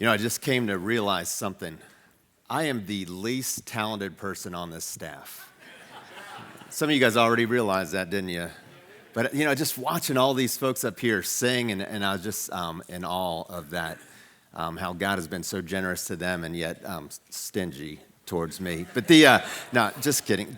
I just came to realize something. I am the least talented person on this staff. Some of you guys already realized that, didn't you? But, just watching all these folks up here sing, and I was just in awe of that, how God has been so generous to them and yet stingy towards me. But no, just kidding.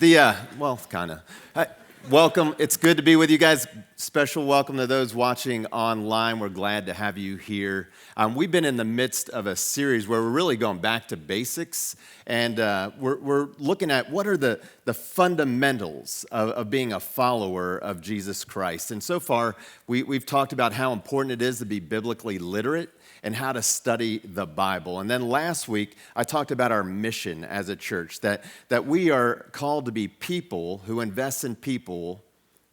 Well, kind of. Welcome. It's good to be with you guys. Special welcome to those watching online. We're glad to have you here. We've been in the midst of a series where we're really going back to basics, and we're looking at what are the fundamentals of being a follower of Jesus Christ. And so far, we've talked about how important it is to be biblically literate and how to study the Bible. And then last week, I talked about our mission as a church, that we are called to be people who invest in people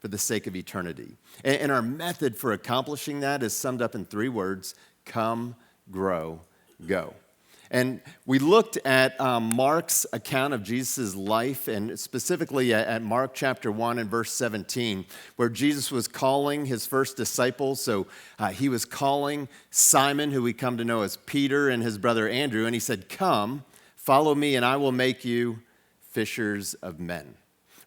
for the sake of eternity. And our method for accomplishing that is summed up in 3 words: come, grow, go. And we looked at Mark's account of Jesus' life, and specifically at Mark chapter 1 and verse 17, where Jesus was calling his first disciples. So he was calling Simon, who we come to know as Peter, and his brother Andrew, and he said, "Come, follow me, and I will make you fishers of men."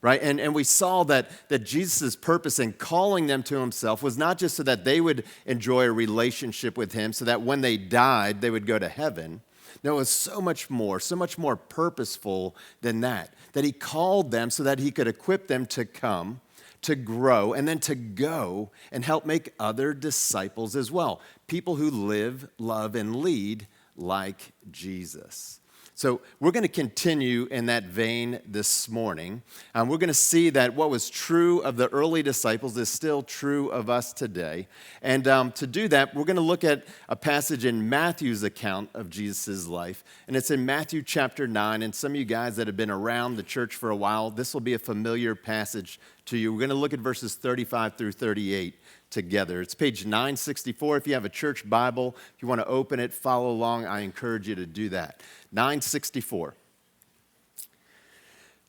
Right? And we saw that Jesus' purpose in calling them to himself was not just so that they would enjoy a relationship with him, so that when they died, they would go to heaven. No, it was so much more purposeful than that he called them so that he could equip them to come, to grow, and then to go and help make other disciples as well. People who live, love, and lead like Jesus. So we're going to continue in that vein this morning. We're going to see that what was true of the early disciples is still true of us today. And to do that, we're going to look at a passage in Matthew's account of Jesus' life. And it's in Matthew chapter 9. And some of you guys that have been around the church for a while, this will be a familiar passage to you. We're going to look at verses 35 through 38 together. It's page 964. If you have a church Bible, if you want to open it, follow along, I encourage you to do that. 964.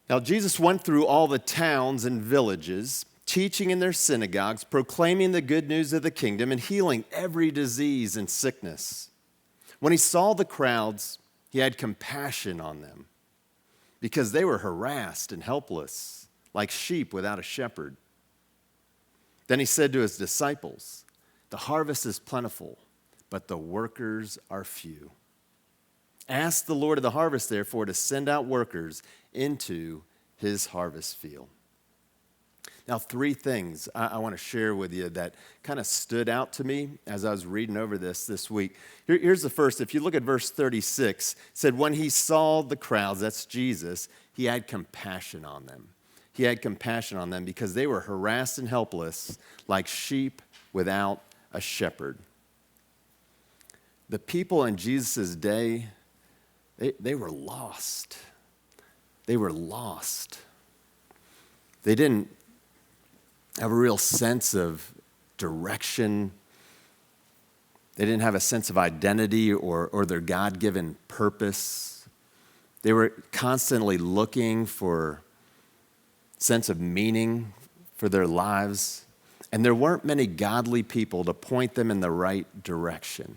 Now Jesus went through all the towns and villages, teaching in their synagogues, proclaiming the good news of the kingdom, and healing every disease and sickness. When he saw the crowds, he had compassion on them, because they were harassed and helpless, like sheep without a shepherd. Then he said to his disciples, "The harvest is plentiful, but the workers are few. Ask the Lord of the harvest, therefore, to send out workers into his harvest field." Now, 3 things I want to share with you that kind of stood out to me as I was reading over this week. Here's the first. If you look at verse 36, it said, when he saw the crowds, that's Jesus, he had compassion on them. He had compassion on them because they were harassed and helpless like sheep without a shepherd. The people in Jesus' day, they were lost. They were lost. They didn't have a real sense of direction. They didn't have a sense of identity or their God-given purpose. They were constantly looking for sense of meaning for their lives, and there weren't many godly people to point them in the right direction.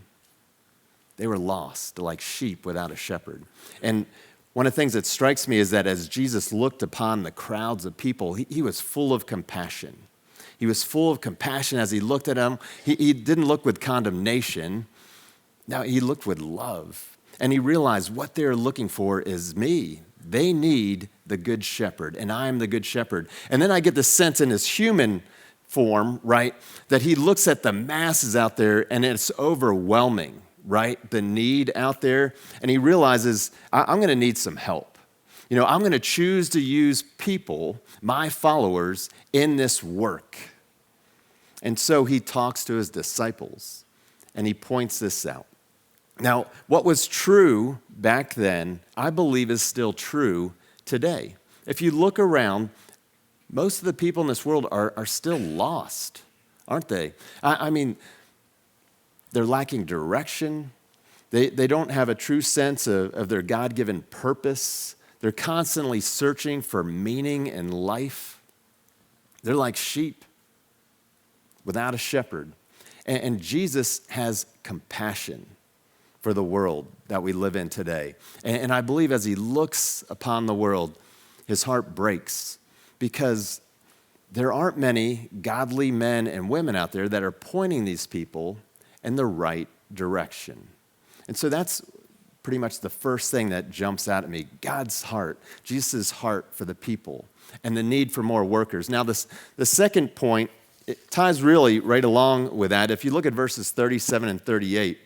They were lost, like sheep without a shepherd. And one of the things that strikes me is that as Jesus looked upon the crowds of people, he was full of compassion. He was full of compassion as he looked at them. He didn't look with condemnation. No, he looked with love. And he realized what they're looking for is me. They need the good shepherd, and I am the good shepherd. And then I get the sense in his human form, right, that he looks at the masses out there, and it's overwhelming, right, the need out there. And he realizes, I'm going to need some help. I'm going to choose to use people, my followers, in this work. And so he talks to his disciples, and he points this out. Now, what was true back then, I believe is still true today. If you look around, most of the people in this world are still lost, aren't they? I mean, they're lacking direction. They don't have a true sense of their God-given purpose. They're constantly searching for meaning in life. They're like sheep without a shepherd. And Jesus has compassion for for the world that we live in today. And I believe as he looks upon the world, his heart breaks because there aren't many godly men and women out there that are pointing these people in the right direction. And so that's pretty much the first thing that jumps out at me. God's heart, Jesus' heart for the people, and the need for more workers. Now, the second point, it ties really right along with that. If you look at verses 37 and 38,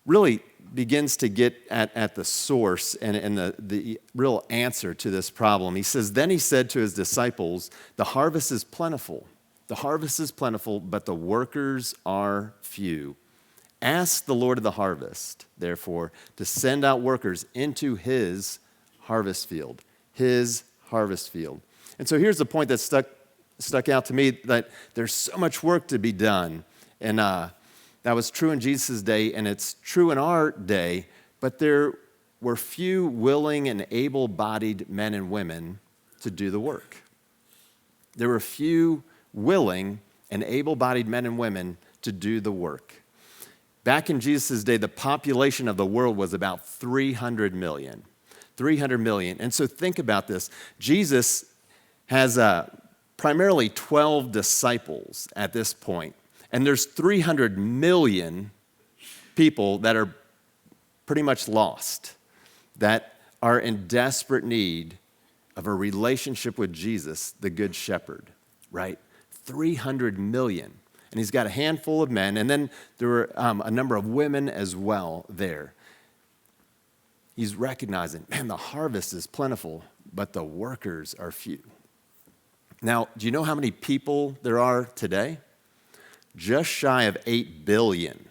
really begins to get at the source and the real answer to this problem. He says, then he said to his disciples, the harvest is plentiful. The harvest is plentiful, but the workers are few. Ask the Lord of the harvest, therefore, to send out workers into his harvest field. His harvest field. And so here's the point that stuck out to me, that there's so much work to be done. And that was true in Jesus' day, and it's true in our day, but there were few willing and able-bodied men and women to do the work. There were few willing and able-bodied men and women to do the work. Back in Jesus' day, the population of the world was about 300 million. 300 million. And so think about this. Jesus has primarily 12 disciples at this point. And there's 300 million people that are pretty much lost, that are in desperate need of a relationship with Jesus, the Good Shepherd, right? 300 million. And he's got a handful of men, and then there were a number of women as well there. He's recognizing, man, the harvest is plentiful, but the workers are few. Now, do you know how many people there are today? Just shy of 8 billion.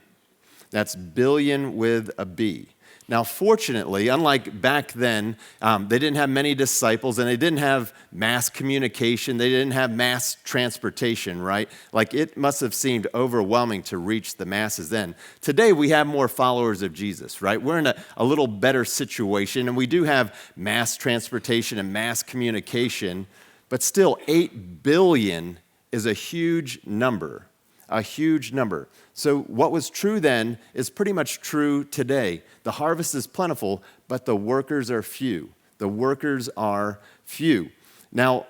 That's billion with a B. Now, fortunately, unlike back then, they didn't have many disciples, and they didn't have mass communication. They didn't have mass transportation, right? Like, it must have seemed overwhelming to reach the masses then. Today, we have more followers of Jesus, right? We're in a little better situation, and we do have mass transportation and mass communication, but still, 8 billion is a huge number. A huge number. So what was true then is pretty much true today. The harvest is plentiful, but the workers are few. The workers are few. Now,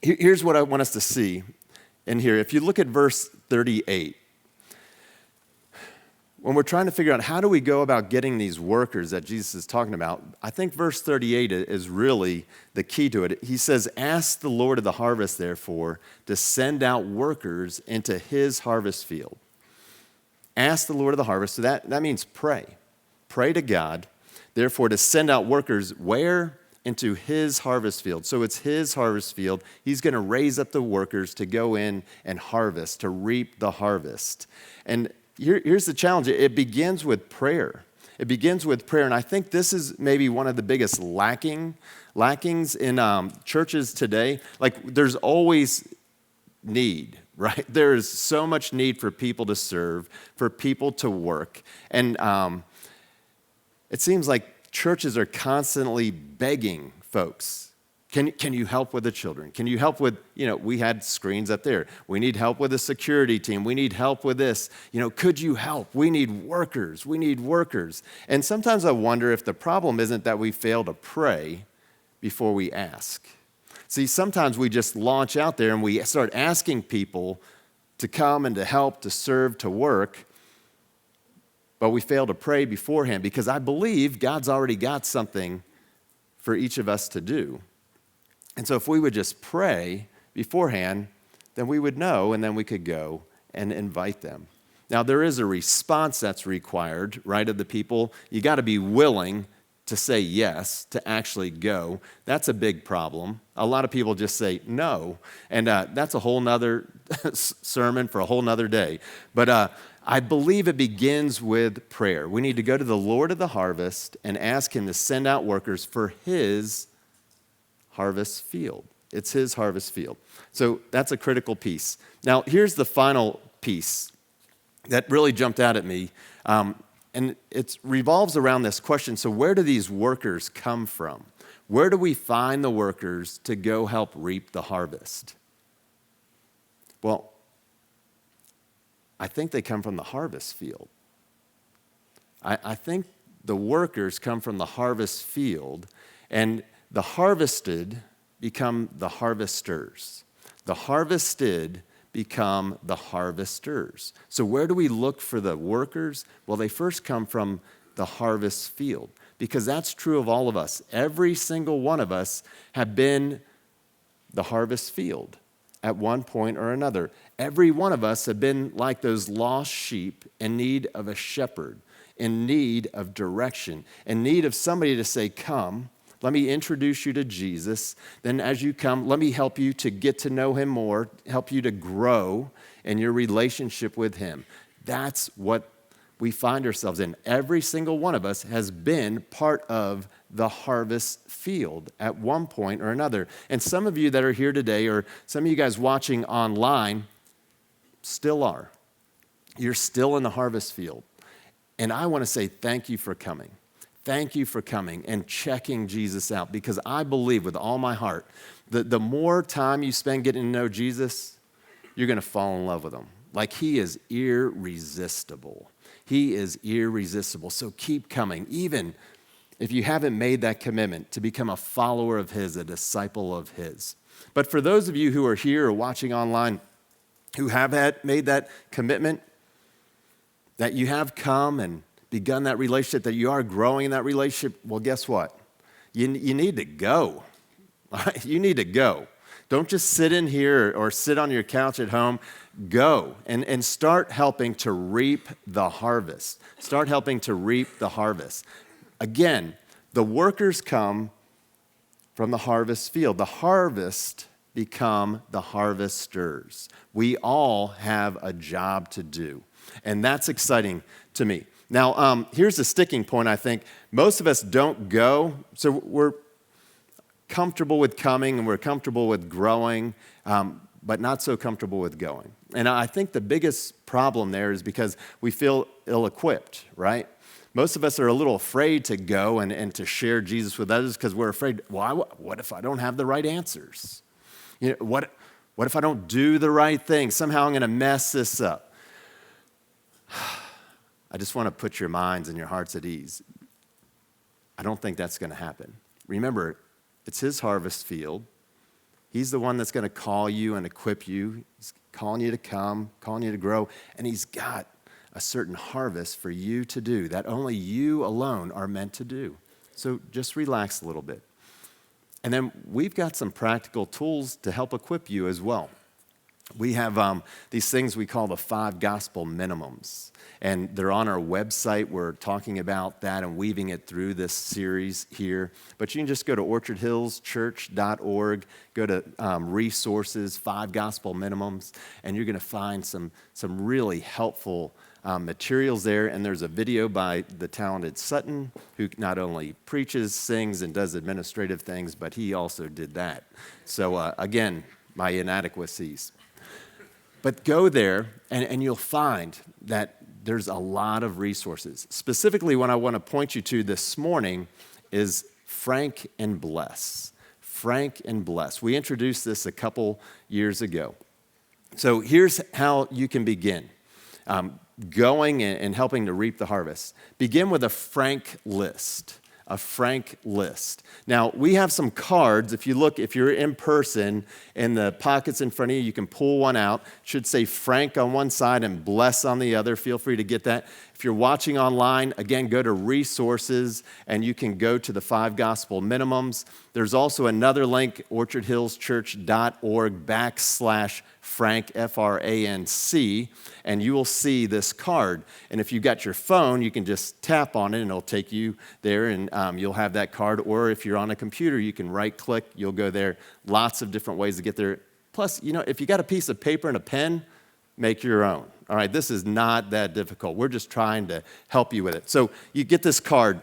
here's what I want us to see in here. If you look at verse 38, when we're trying to figure out how do we go about getting these workers that Jesus is talking about, I think verse 38 is really the key to it. He says, ask the Lord of the harvest, therefore, to send out workers into his harvest field. Ask the Lord of the harvest. So that means pray. Pray to God, therefore, to send out workers where? Into his harvest field. So it's his harvest field. He's going to raise up the workers to go in and harvest, to reap the harvest. And here's the challenge. It begins with prayer. It begins with prayer, and I think this is maybe one of the biggest lackings in churches today. Like, there's always need, right? There is so much need for people to serve, for people to work, and it seems like churches are constantly begging folks, Can you help with the children? Can you help with, we had screens up there. We need help with the security team. We need help with this. Could you help? We need workers. We need workers. And sometimes I wonder if the problem isn't that we fail to pray before we ask. See, sometimes we just launch out there and we start asking people to come and to help, to serve, to work, but we fail to pray beforehand because I believe God's already got something for each of us to do. And so if we would just pray beforehand, then we would know, and then we could go and invite them. Now, there is a response that's required, right, of the people. You got to be willing to say yes, to actually go. That's a big problem. A lot of people just say no, and that's a whole nother sermon for a whole nother day. But I believe it begins with prayer. We need to go to the Lord of the harvest and ask him to send out workers for his harvest field. It's his harvest field. So that's a critical piece. Now, here's the final piece that really jumped out at me, and it revolves around this question. So where do these workers come from? Where do we find the workers to go help reap the harvest? Well, I think they come from the harvest field. I think the workers come from the harvest field, and the harvested become the harvesters. The harvested become the harvesters. So where do we look for the workers? Well, they first come from the harvest field, because that's true of all of us. Every single one of us have been the harvest field at one point or another. Every one of us have been like those lost sheep in need of a shepherd, in need of direction, in need of somebody to say, come, let me introduce you to Jesus. Then as you come, let me help you to get to know him more, help you to grow in your relationship with him. That's what we find ourselves in. Every single one of us has been part of the harvest field at one point or another. And some of you that are here today, or some of you guys watching online, still are. You're still in the harvest field. And I want to say thank you for coming. Thank you for coming and checking Jesus out, because I believe with all my heart that the more time you spend getting to know Jesus, you're going to fall in love with him. Like, he is irresistible. He is irresistible. So keep coming, even if you haven't made that commitment to become a follower of his, a disciple of his. But for those of you who are here or watching online who have made that commitment, that you have come and begun that relationship, that you are growing in that relationship, well, guess what? You need to go. You need to go. Don't just sit in here or sit on your couch at home. Go and start helping to reap the harvest. Start helping to reap the harvest. Again, the workers come from the harvest field. The harvest become the harvesters. We all have a job to do, and that's exciting to me. Now, here's the sticking point, I think. Most of us don't go, so we're comfortable with coming and we're comfortable with growing, but not so comfortable with going. And I think the biggest problem there is because we feel ill-equipped, right? Most of us are a little afraid to go and to share Jesus with others because we're afraid, well, what if I don't have the right answers? You know, what if I don't do the right thing? Somehow I'm going to mess this up. I just want to put your minds and your hearts at ease. I don't think that's going to happen. Remember, it's his harvest field. He's the one that's going to call you and equip you. He's calling you to come, calling you to grow, and he's got a certain harvest for you to do that only you alone are meant to do. So just relax a little bit. And then we've got some practical tools to help equip you as well. We have these things we call the 5 gospel minimums, and they're on our website. We're talking about that and weaving it through this series here. But you can just go to orchardhillschurch.org, go to resources, 5 gospel minimums, and you're going to find some really helpful materials there. And there's a video by the talented Sutton, who not only preaches, sings, and does administrative things, but he also did that. So again, my inadequacies. But go there, and you'll find that there's a lot of resources. Specifically, what I want to point you to this morning is FRANC and BLESS. FRANC and BLESS. We introduced this a couple years ago. So here's how you can begin going and helping to reap the harvest. Begin with a FRANC list. A FRANC list. Now, we have some cards. If you're in person, in the pockets in front of you, you can pull one out. It should say FRANC on one side and BLESS on the other. Feel free to get that. If you're watching online, again, go to resources, and you can go to the 5 gospel minimums. There's also another link, orchardhillschurch.org/FRANC, FRANC, and you will see this card. And if you've got your phone, you can just tap on it, and it'll take you there, and you'll have that card. Or if you're on a computer, you can right-click. You'll go there. Lots of different ways to get there. Plus, if you got a piece of paper and a pen, make your own. All right, this is not that difficult. We're just trying to help you with it. So you get this card.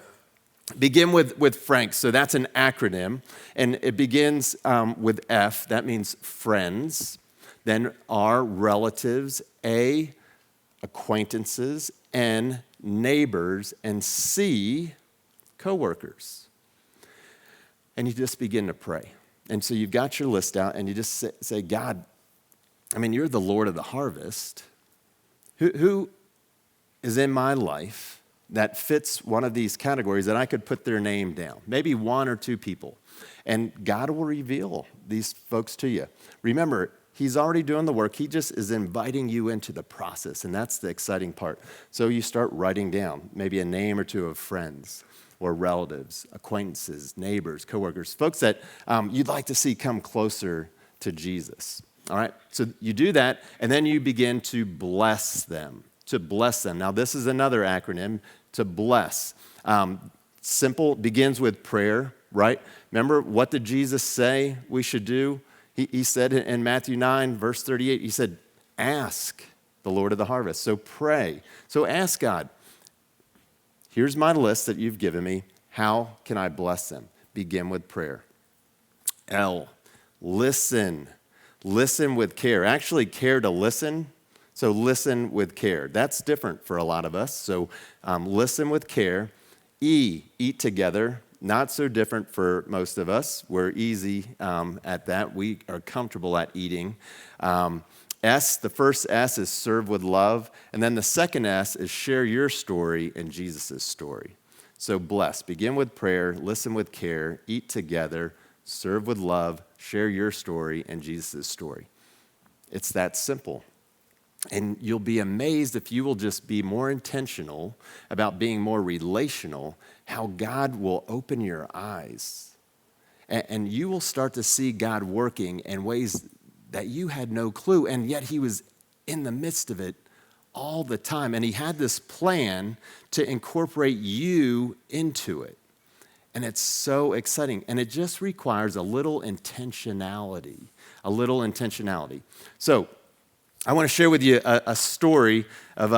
Begin with FRANC. So that's an acronym, and it begins with F. That means friends. Then R, relatives. A, acquaintances. N, neighbors. And C, coworkers. And you just begin to pray. And so you've got your list out, and you just say, God, you're the Lord of the harvest. Who is in my life that fits one of these categories that I could put their name down, maybe one or two people, and God will reveal these folks to you. Remember, he's already doing the work. He just is inviting you into the process, and that's the exciting part. So you start writing down maybe a name or two of friends or relatives, acquaintances, neighbors, coworkers, folks that you'd like to see come closer to Jesus. All right, so you do that, and then you begin to bless them. To bless them. Now, this is another acronym, to bless. Simple, begins with prayer, right? Remember, what did Jesus say we should do? He said in Matthew 9, verse 38, he said, ask the Lord of the harvest. So pray. So ask God, here's my list that you've given me. How can I bless them? Begin with prayer. L, listen. Listen with care. Actually, care to listen. So listen with care. That's different for a lot of us. So listen with care. E, eat together. Not so different for most of us. We're easy at that. We are comfortable at eating. S, the first S is serve with love. And then the second S is share your story and Jesus' story. So bless. Begin with prayer. Listen with care. Eat together. Serve with love. Share your story and Jesus' story. It's that simple. And you'll be amazed if you will just be more intentional about being more relational, how God will open your eyes. And you will start to see God working in ways that you had no clue, and yet he was in the midst of it all the time. And he had this plan to incorporate you into it. And it's so exciting. And it just requires a little intentionality, So, I want to share with you a story of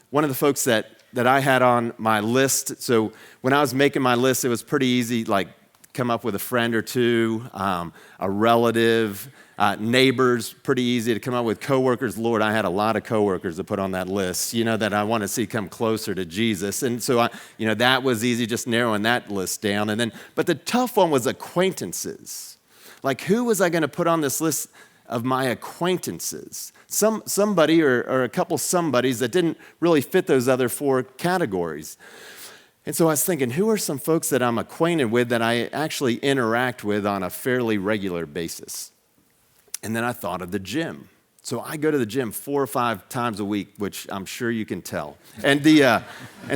one of the folks that I had on my list. So when I was making my list, it was pretty easy, like come up with a friend or two, a relative, neighbors, pretty easy to come up with. Coworkers, Lord, I had a lot of coworkers to put on that list, that I want to see come closer to Jesus. And so, that was easy, just narrowing that list down. But the tough one was acquaintances. Like, who was I going to put on this list of my acquaintances? Somebody or a couple somebodies that didn't really fit those other four categories. And so I was thinking, who are some folks that I'm acquainted with that I actually interact with on a fairly regular basis? And then I thought of the gym. So I go to the gym 4 or 5 times a week, which I'm sure you can tell. And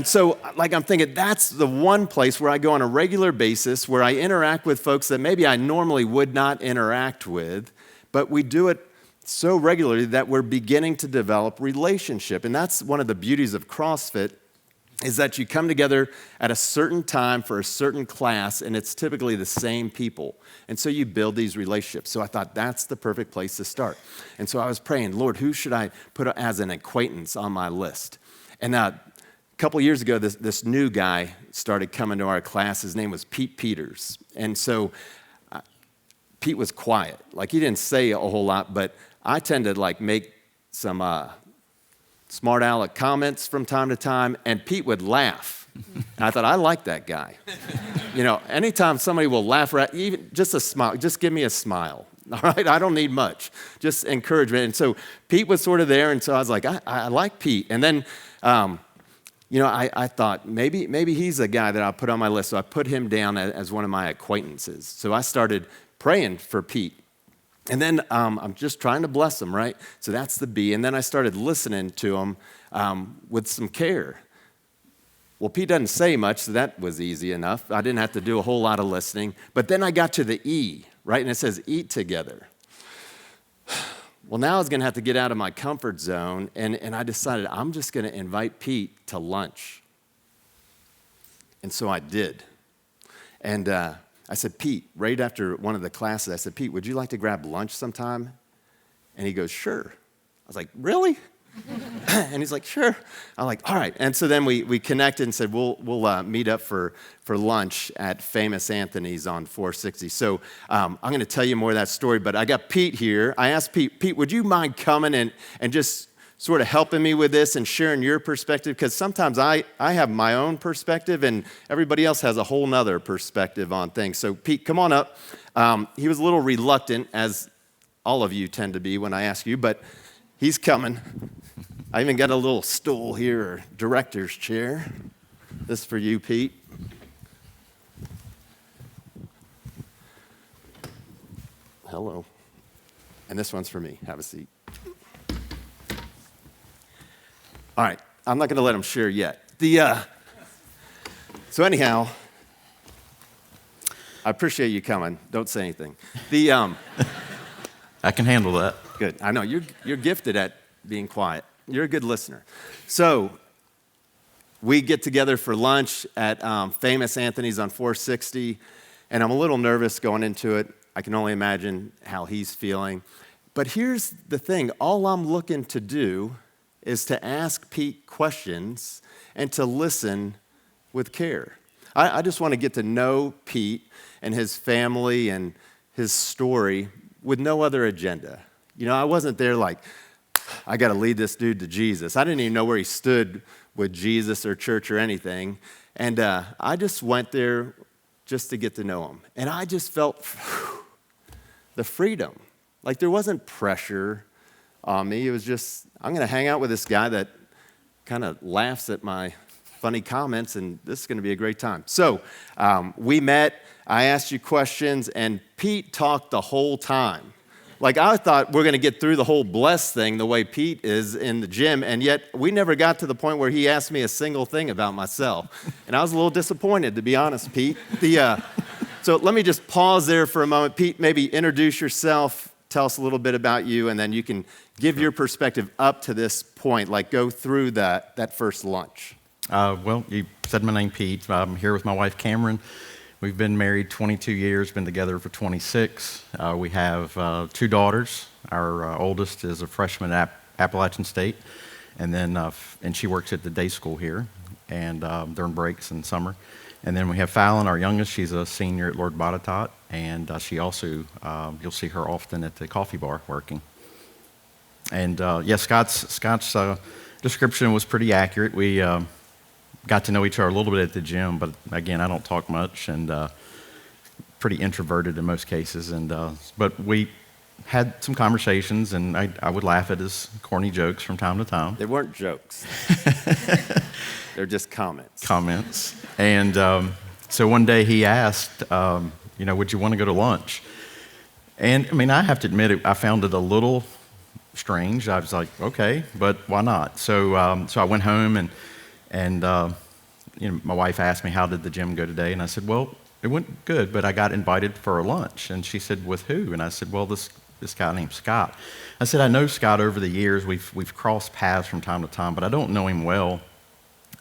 so I'm thinking that's the one place where I go on a regular basis, where I interact with folks that maybe I normally would not interact with, but we do it so regularly that we're beginning to develop relationship. And that's one of the beauties of CrossFit, is that you come together at a certain time for a certain class, and it's typically the same people. And so you build these relationships. So I thought that's the perfect place to start. And so I was praying, Lord, who should I put as an acquaintance on my list? And a couple years ago, this new guy started coming to our class. His name was Pete Peters. And so Pete was quiet. Like, he didn't say a whole lot, but I tend to make some smart aleck comments from time to time, and Pete would laugh. And I thought, I like that guy. Anytime somebody will laugh, even just a smile, just give me a smile. All right, I don't need much, just encouragement. And so Pete was sort of there, and so I was like, I like Pete. And then, I thought maybe he's a guy that I'll put on my list. So I put him down as one of my acquaintances. So I started praying for Pete. And then I'm just trying to bless him, right? So that's the B. And then I started listening to him with some care. Well, Pete doesn't say much, so that was easy enough. I didn't have to do a whole lot of listening. But then I got to the E, right? And it says eat together. Well, now I was going to have to get out of my comfort zone, and I decided I'm just going to invite Pete to lunch. And so I did. And I said, Pete, right after one of the classes, I said, Pete, would you like to grab lunch sometime? And he goes, sure. I was like, really? And he's like, sure. I'm like, all right. And so then we connected and said, we'll meet up for lunch at Famous Anthony's on 460. So I'm going to tell you more of that story, but I got Pete here. I asked Pete, would you mind coming and just sort of helping me with this and sharing your perspective? Because sometimes I have my own perspective and everybody else has a whole nother perspective on things. So Pete, come on up. He was a little reluctant, as all of you tend to be when I ask you, but he's coming. I even got a little stool here, or director's chair. This is for you, Pete. Hello. And this one's for me. Have a seat. All right. I'm not going to let him share yet. So anyhow, I appreciate you coming. Don't say anything. I can handle that. Good. I know you're gifted at being quiet. You're a good listener. So we get together for lunch at Famous Anthony's on 460, and I'm a little nervous going into it. I can only imagine how he's feeling. But here's the thing. All I'm looking to do is to ask Pete questions and to listen with care. I just want to get to know Pete and his family and his story with no other agenda. You know, I wasn't there like, I got to lead this dude to Jesus. I didn't even know where he stood with Jesus or church or anything. And I just went there just to get to know him. And I just felt the freedom. Like there wasn't pressure on me. It was just, I'm going to hang out with this guy that kind of laughs at my funny comments, and this is going to be a great time. So we met. I asked you questions, and Pete talked the whole time. Like I thought we're going to get through the whole bless thing the way Pete is in the gym, and yet we never got to the point where he asked me a single thing about myself. And I was a little disappointed, to be honest, Pete. So let me just pause there for a moment. Pete, maybe introduce yourself, tell us a little bit about you, and then you can give your perspective up to this point, like go through that first lunch. Well, you said my name, Pete. I'm here with my wife, Cameron. We've been married 22 years, been together for 26. We have 2 daughters. Our oldest is a freshman at Appalachian State, and then and she works at the day school here, and during breaks in summer. And then we have Fallon, our youngest. She's a senior at Lord Botetourt, and she also, you'll see her often at the coffee bar working. And Scott's description was pretty accurate. We got to know each other a little bit at the gym, but again, I don't talk much and pretty introverted in most cases. And but we had some conversations, and I would laugh at his corny jokes from time to time. They weren't jokes. They're just comments. Comments. And so one day he asked, would you want to go to lunch? And I mean, I have to admit, I found it a little strange. I was like, okay, but why not? So I went home and my wife asked me, how did the gym go today? And I said, well, it went good, but I got invited for a lunch. And she said, with who? And I said, well, this guy named Scott. I said, I know Scott over the years. We've crossed paths from time to time, but I don't know him well.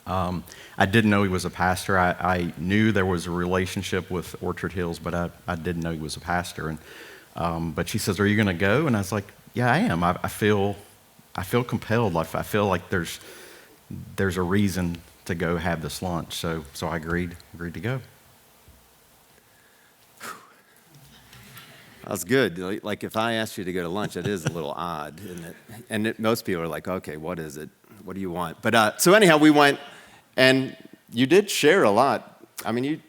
I didn't know he was a pastor. I knew there was a relationship with Orchard Hills, but I didn't know he was a pastor. And but she says, are you going to go? And I was like, yeah, I am. I feel compelled. I feel like there's a reason to go have this lunch. So I agreed to go. That was good. Like if I asked you to go to lunch, it is a little odd, isn't it? And most people are like, okay, what is it? What do you want? But so anyhow, we went, and you did share a lot. I mean, you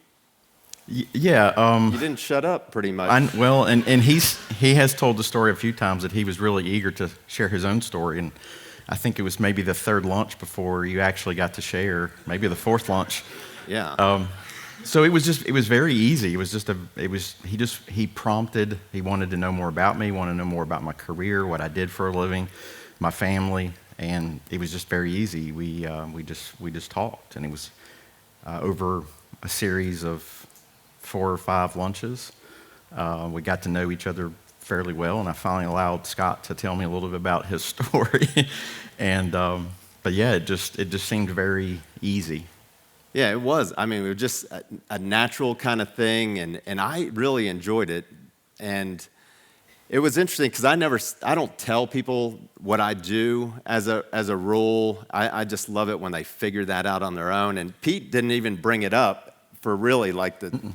didn't shut up pretty much. And he has told the story a few times that he was really eager to share his own story, and I think it was maybe the 3rd lunch before you actually got to share, maybe the 4th lunch. Yeah. So it was very easy. He prompted. He wanted to know more about me, wanted to know more about my career, what I did for a living, my family, and it was just very easy. We just talked, and it was over a series of 4 or 5 lunches. We got to know each other fairly well, and I finally allowed Scott to tell me a little bit about his story. And but yeah, it just seemed very easy. Yeah, it was. I mean, it was just a natural kind of thing, and I really enjoyed it. And it was interesting because I don't tell people what I do as a rule. I just love it when they figure that out on their own. And Pete didn't even bring it up for really like the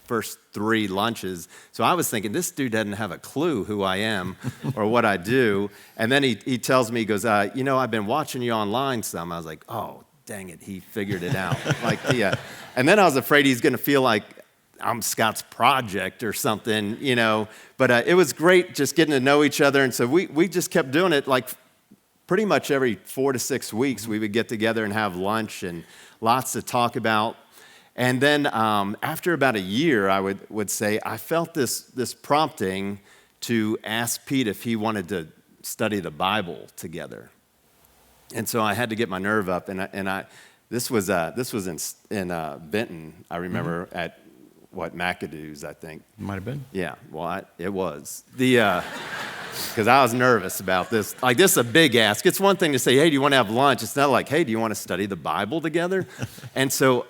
first 3 lunches. So I was thinking, this dude doesn't have a clue who I am or what I do. And then he tells me, he goes, I've been watching you online some. I was like, oh, dang it, he figured it out. And then I was afraid he's going to feel like I'm Scott's project or something, But it was great just getting to know each other. And so we just kept doing it like pretty much every 4 to 6 weeks, we would get together and have lunch and lots to talk about. And then after about a year, I would say, I felt this prompting to ask Pete if he wanted to study the Bible together. And so I had to get my nerve up, this was in Benton, I remember, at McAdoo's, I think. Might have been. Yeah, well, it was. Because I was nervous about this. Like, this is a big ask. It's one thing to say, hey, do you want to have lunch? It's not like, hey, do you want to study the Bible together? And so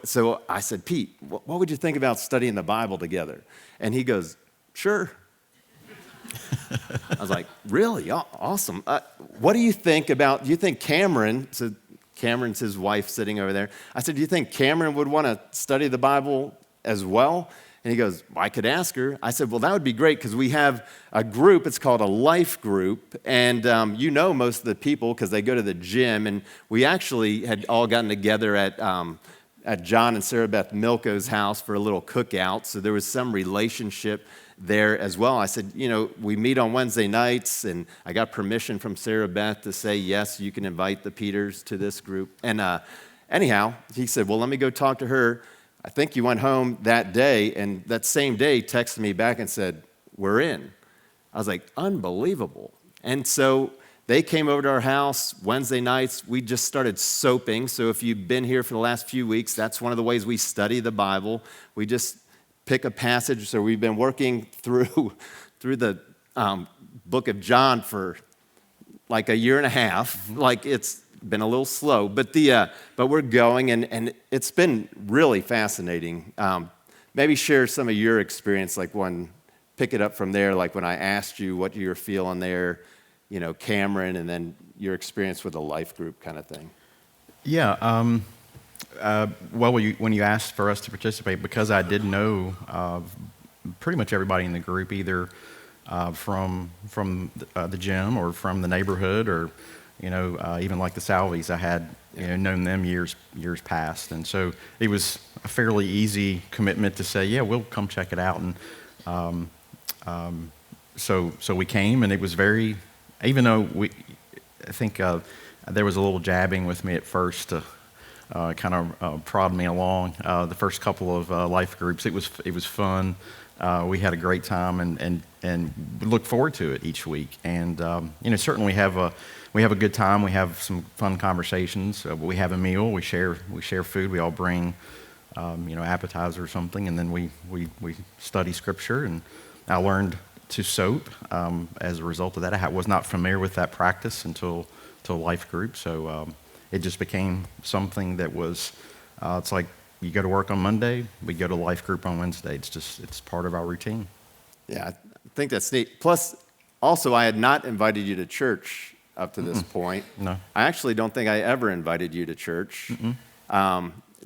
I said, Pete, what would you think about studying the Bible together? And he goes, sure. I was like, really? Awesome. What do you think Cameron, so Cameron's his wife sitting over there. I said, do you think Cameron would want to study the Bible as well? And he goes, well, I could ask her. I said, well, that would be great because we have a group. It's called a life group. And you know most of the people because they go to the gym. And we actually had all gotten together at John and Sarah Beth Milko's house for a little cookout. So there was some relationship there as well. I said, we meet on Wednesday nights, and I got permission from Sarah Beth to say, yes, you can invite the Peters to this group. And anyhow, he said, well, let me go talk to her. I think he went home that day, and that same day texted me back and said, we're in. I was like, unbelievable. And so they came over to our house Wednesday nights. We just started soaping. So if you've been here for the last few weeks, that's one of the ways we study the Bible. We just pick a passage. So we've been working through the book of John for like a year and a half. Mm-hmm. Like, it's been a little slow, but we're going, and it's been really fascinating. Maybe share some of your experience, like pick it up from there, like when I asked you what you were feeling there, Cameron, and then your experience with the life group kind of thing. Yeah. Well, when you asked for us to participate, because I did know pretty much everybody in the group, either from the gym or from the neighborhood, or even like the Salvies, I had known them years past, and so it was a fairly easy commitment to say, yeah, we'll come check it out, and so we came, and it was very, even though I think there was a little jabbing with me at first to kind of prod me along. The first couple of life groups, it was fun. We had a great time, and we look forward to it each week. And certainly we have a good time. We have some fun conversations. We have a meal. We share food. We all bring appetizer or something, and then we study scripture. And I learned to soap as a result of that. I was not familiar with that practice until life group. So it just became something that was. It's like you go to work on Monday, we go to life group on Wednesday. It's part of our routine. Yeah, I think that's neat. Plus, also, I had not invited you to church up to this point. No. I actually don't think I ever invited you to church.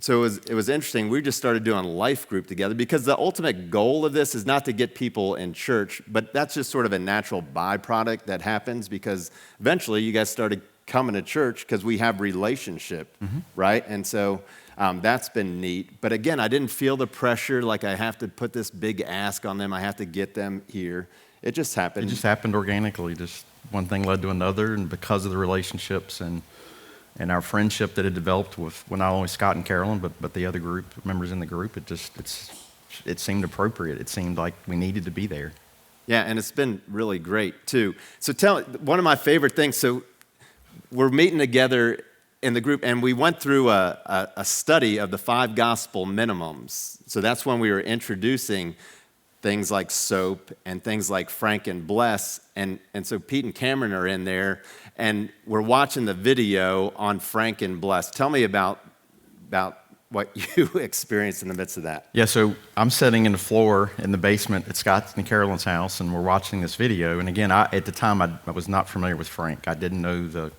So it was interesting. We just started doing life group together because the ultimate goal of this is not to get people in church, but that's just sort of a natural byproduct that happens because eventually you guys started coming to church because we have relationship, right? And so that's been neat. But again, I didn't feel the pressure like I have to put this big ask on them. I have to get them here. It just happened. It just happened organically. Just one thing led to another, and because of the relationships and our friendship that had developed with not only Scott and Carolyn, but the other group members in the group, it seemed appropriate. It seemed like we needed to be there. Yeah, and it's been really great too. So one of my favorite things. So we're meeting together in the group, and we went through a study of the 5 gospel minimums. So that's when we were introducing things like soap and things like FRANC and BLESS. And so Pete and Cameron are in there, and we're watching the video on FRANC and BLESS. Tell me about what you experienced in the midst of that. Yeah, so I'm sitting in the floor in the basement at Scott's and Carolyn's house, and we're watching this video. And again, at the time, I was not familiar with FRANC. I didn't know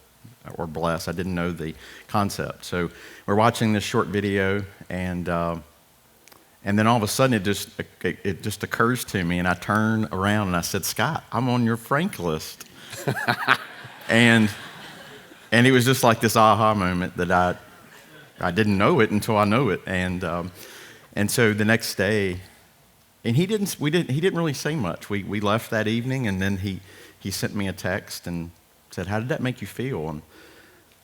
or BLESS. I didn't know the concept. So we're watching this short video, and then all of a sudden it just occurs to me, and I turn around and I said, Scott, I'm on your FRANC list. and it was just like this aha moment that I didn't know it until I know it. And so the next day, and he didn't really say much. We left that evening, and then he sent me a text, and said, "How did that make you feel?" And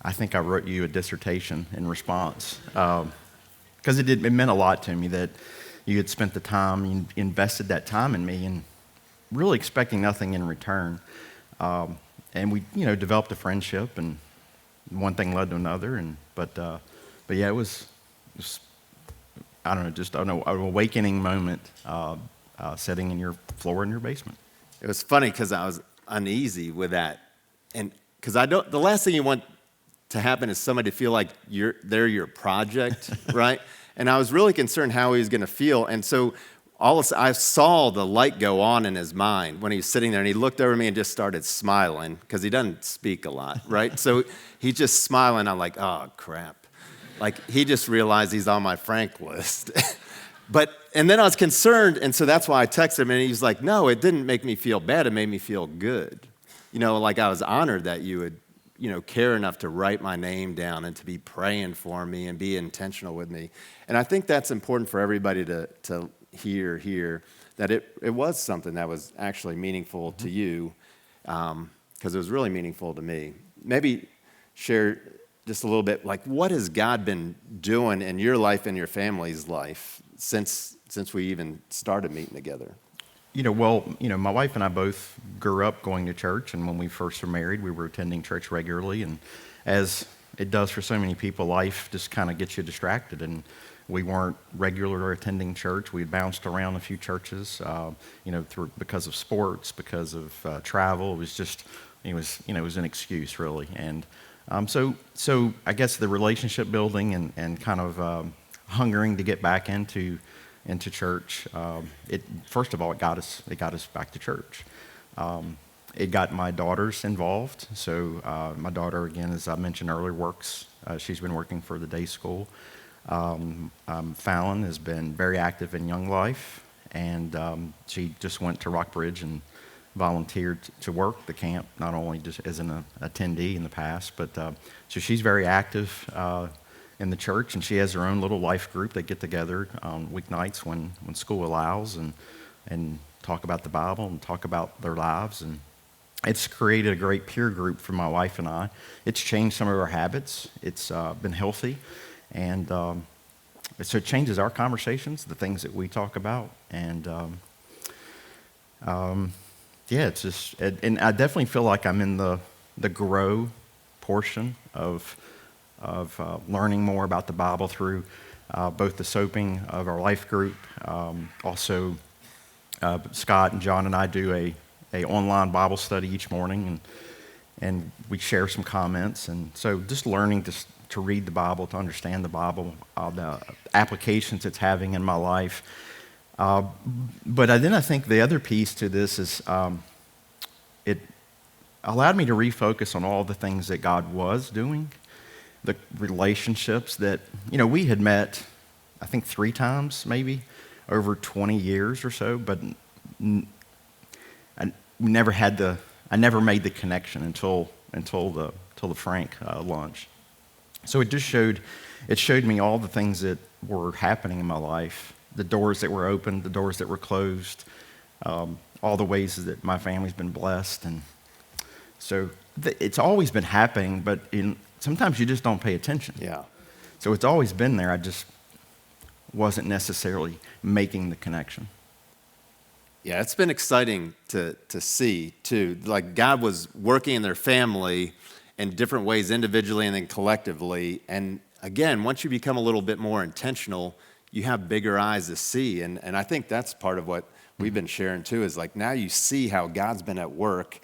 I think I wrote you a dissertation in response, because it meant a lot to me that you had spent the time, you invested that time in me, and really expecting nothing in return. And we, developed a friendship, and one thing led to another. But yeah, it was I don't know, just an awakening moment, sitting in your floor in your basement. It was funny because I was uneasy with that, and because the last thing you want to happen is somebody to feel like they're your project, right? And I was really concerned how he was going to feel, and so I saw the light go on in his mind when he was sitting there, and he looked over at me and just started smiling because he doesn't speak a lot, right? So he's just smiling. I'm like, oh crap, like he just realized he's on my Frank list. And then I was concerned, and so that's why I texted him, and he's like, no, it didn't make me feel bad. It made me feel good. Like I was honored that you would, care enough to write my name down and to be praying for me and be intentional with me. And I think that's important for everybody to hear that it was something that was actually meaningful to you, because it was really meaningful to me. Maybe share just a little bit, like what has God been doing in your life and your family's life since we even started meeting together? My wife and I both grew up going to church, and when we first were married, we were attending church regularly. And as it does for so many people, life just kind of gets you distracted. And we weren't regular attending church. We bounced around a few churches, because of sports, because of travel. It was an excuse really. And so I guess the relationship building and kind of hungering to get back into church. First of all, it got us back to church. It got my daughters involved. So my daughter, again, as I mentioned earlier, works. She's been working for the day school. Fallon has been very active in Young Life, and she just went to Rockbridge and volunteered to work the camp, not only just as an attendee in the past, but so she's very active in the church, and she has her own little life group. They get together on weeknights when school allows and talk about the Bible and talk about their lives. And it's created a great peer group for my wife and I. It's changed some of our habits. It's been healthy. And so it changes our conversations, the things that we talk about. And it's just, and I definitely feel like I'm in the grow portion of learning more about the Bible through both the soaping of our life group. Also, Scott and John and I do a online Bible study each morning, and we share some comments. And so just learning to read the Bible, to understand the Bible, the applications it's having in my life. But then I think the other piece to this is it allowed me to refocus on all the things that God was doing, the relationships that, we had met, I think 3 times maybe over 20 years or so, but I never made the connection until the Frank lunch. So it showed me all the things that were happening in my life, the doors that were opened, the doors that were closed, all the ways that my family's been blessed. And so it's always been happening, but sometimes you just don't pay attention. Yeah. So it's always been there. I just wasn't necessarily making the connection. Yeah, it's been exciting to see, too. Like, God was working in their family in different ways, individually and then collectively. And again, once you become a little bit more intentional, you have bigger eyes to see. And I think that's part of what we've been sharing, too, is like now you see how God's been at work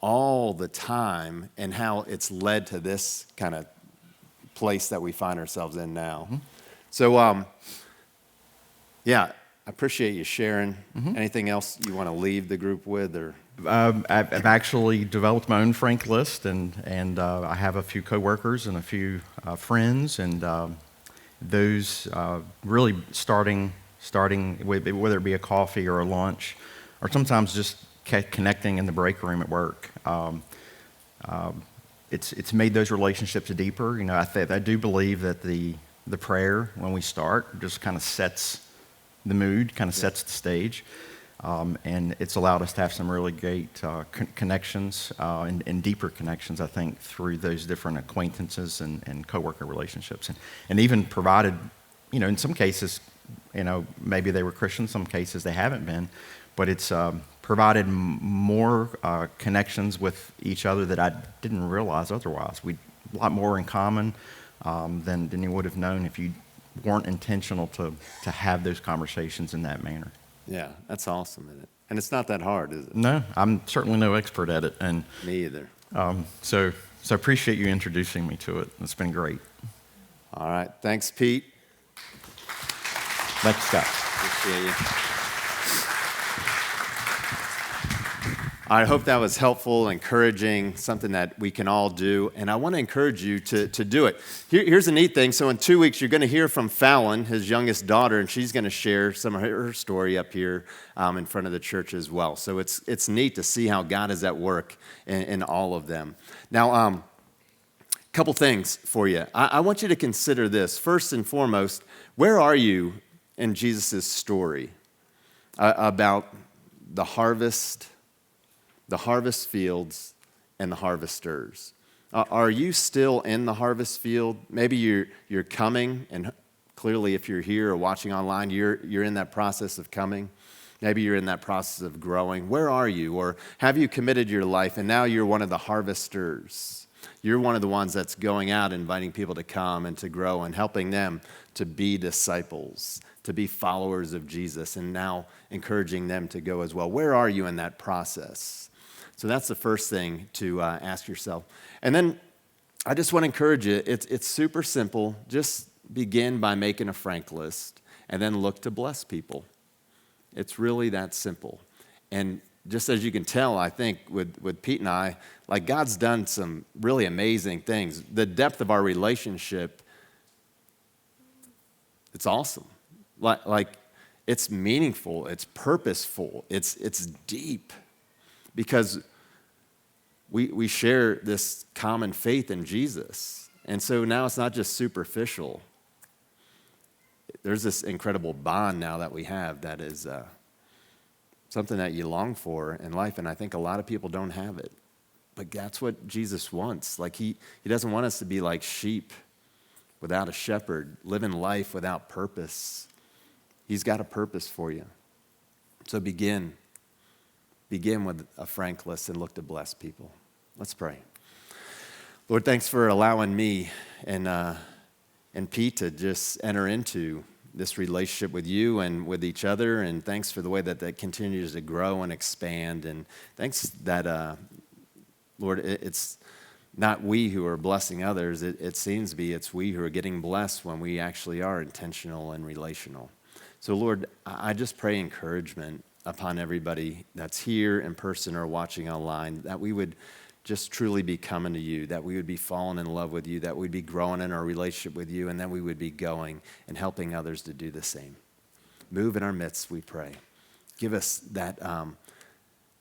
all the time and how it's led to this kind of place that we find ourselves in now. Mm-hmm. So, I appreciate you sharing. Mm-hmm. Anything else you want to leave the group with? Or I've actually developed my own Frank list, and I have a few coworkers and a few friends, and those really starting with, whether it be a coffee or a lunch, or sometimes just connecting in the break room at work. It's made those relationships deeper. I do believe that the prayer when we start just kind of sets the mood, kind of sets the stage. And it's allowed us to have some really great connections and deeper connections, I think, through those different acquaintances and coworker relationships. And even provided, in some cases, maybe they were Christians, some cases they haven't been, but it's provided more connections with each other that I didn't realize otherwise. We a lot more in common than you would have known if you weren't intentional to have those conversations in that manner. Yeah, that's awesome, isn't it? And it's not that hard, is it? No, I'm certainly no expert at it. And Me either. so appreciate you introducing me to it. It's been great. All right. Thanks, Pete. Thanks, Scott. Appreciate you. I hope that was helpful, encouraging, something that we can all do. And I want to encourage you to do it. Here's a neat thing. So in 2 weeks, you're going to hear from Fallon, his youngest daughter, and she's going to share some of her story up here in front of the church as well. So it's neat to see how God is at work in all of them. Now, a couple things for you. I want you to consider this. First and foremost, where are you in Jesus' story about the harvest fields and the harvesters? Are you still in the harvest field? Maybe you're coming, and clearly if you're here or watching online, you're in that process of coming. Maybe you're in that process of growing. Where are you? Or have you committed your life and now you're one of the harvesters? You're one of the ones that's going out inviting people to come and to grow and helping them to be disciples, to be followers of Jesus, and now encouraging them to go as well. Where are you in that process? So that's the first thing to ask yourself. And then I just want to encourage you, it's super simple. Just begin by making a Frank list and then look to bless people. It's really that simple. And just as you can tell, I think, with Pete and I, like God's done some really amazing things. The depth of our relationship, it's awesome. Like it's meaningful, it's purposeful, it's deep. Because we share this common faith in Jesus. And so now it's not just superficial. There's this incredible bond now that we have that is something that you long for in life, and I think a lot of people don't have it. But that's what Jesus wants. Like he doesn't want us to be like sheep without a shepherd, living life without purpose. He's got a purpose for you. So begin with a Frank list and look to bless people. Let's pray. Lord, thanks for allowing me and Pete to just enter into this relationship with you and with each other, and thanks for the way that continues to grow and expand, and thanks that, Lord, it's not we who are blessing others. It seems to be it's we who are getting blessed when we actually are intentional and relational. So, Lord, I just pray encouragement upon everybody that's here in person or watching online, that we would just truly be coming to you, that we would be falling in love with you, that we'd be growing in our relationship with you, and then we would be going and helping others to do the same. Move in our midst, we pray. Give us that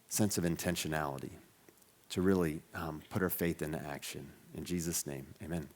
sense of intentionality to really put our faith into action. In Jesus' name, amen.